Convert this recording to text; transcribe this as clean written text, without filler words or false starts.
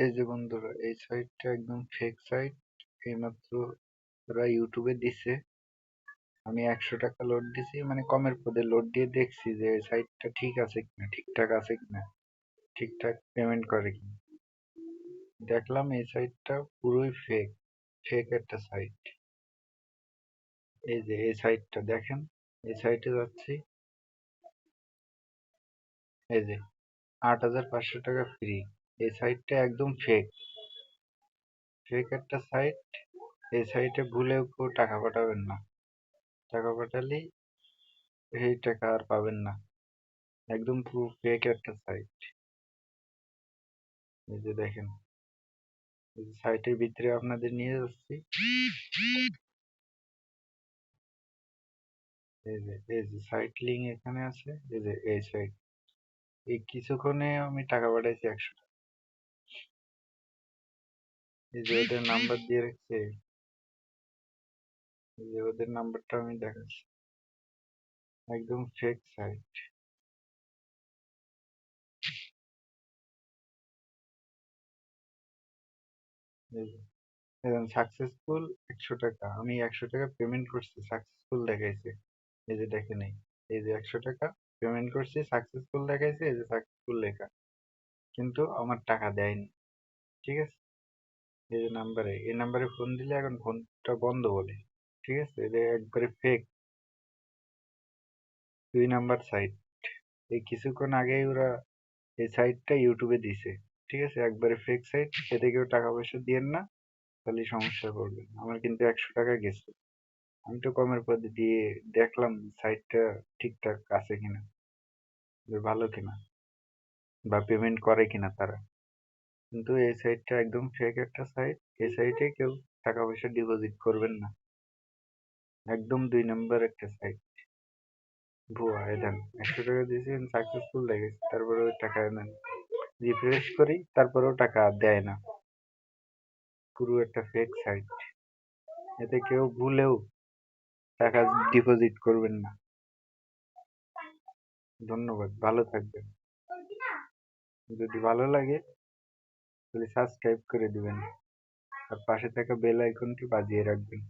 এই যে বন্ধুরা, এই সাইটটা একদম ফেক সাইট। এইমাত্র ওরা ইউটিউবে দিছে। আমি 100 টাকা লোড দিছি, মানে কমের পদে লোড দিয়ে দেখছি যে সাইটটা ঠিক আছে কিনা, ঠিকঠাক আছে কিনা, ঠিকঠাক পেমেন্ট করে কিনা। দেখলাম এই সাইটটা পুরোই ফেক, ফেক একটা সাইট। এই যে এই সাইটটা দেখেন, এই সাইটে যাচ্ছি, এই যে 8,500 টাকা ফ্রি। এই সাইটটা একদম ফেক, ফেক একটা সাইট। এই সাইটে ভুলেও কেউ টাকা পাঠাবেন না। টাকা পাঠালেই এই টাকা আর পাবেন না। একদম পুরো ফেক একটা সাইট। এই যে দেখেন, এই যে সাইটের ভিতরে আপনাদের নিয়ে যাচ্ছি। এই যে সাইট লিঙ্ক এখানে আছে। এই যে এই সাইট, এই কিছুক্ষণে আমি টাকা পাঠাইছি 100 টাকা। এই যে ওদের নাম্বার দিয়ে রাখছে, এই যে ওদের নাম্বারটা আমি দেখাচ্ছি। একদম ফেক সাইট। এই যে সাকসেসফুল 100 টাকা, আমি 100 টাকা পেমেন্ট করছি, সাকসেসফুল দেখাইছে। এই যে দেখে নেই, এই যে 100 টাকা পেমেন্ট করছি, সাকসেসফুল দেখাইছে, এই যে সাকসেসফুল লেখা, কিন্তু আমার টাকা দেয়নি। ঠিক আছে, এই যে নাম্বারে, এই নাম্বারে ফোন দিলে এখন ফোনটা বন্ধ বলে। ঠিক আছে, এটা একবারে ফেক, 2 নাম্বার সাইট। এই কিছুক্ষণ আগেই ওরা এই সাইটটা ইউটিউবে দিছে। ঠিক আছে, একবারে ফেক সাইট। এতে কেউ টাকা পয়সা দিয়েন না, তাহলে সমস্যায় পড়বেন। আমার কিন্তু 100 টাকা গেছে। আমি তো কমের পথে দিয়ে দেখলাম সাইটটা ঠিকঠাক আছে কিনা, যে ভালো কিনা, বা পেমেন্ট করে কিনা তারা। কিন্তু এই সাইটটা একদম ফেক একটা সাইট। এই সাইটে কেউ টাকা পয়সা ডিপোজিট করবেন না। একদম 2 নাম্বার একটা সাইট, ভুয়া। এই দেন, 100 টাকা দিয়েছি, সাকসেসফুল দেখেছি, তারপরেও টাকা নেন। রিফ্রেশ করি, তারপরেও টাকা দেয় না। পুরো একটা ফেক সাইট। এতে কেউ ভুলেও টাকা ডিপোজিট করবেন না। ধন্যবাদ, ভালো থাকবেন। যদি ভালো লাগে তাহলে সাবস্ক্রাইব করে দিবেন, আর পাশে থাকা বেল আইকনটি বাজিয়ে রাখবেন।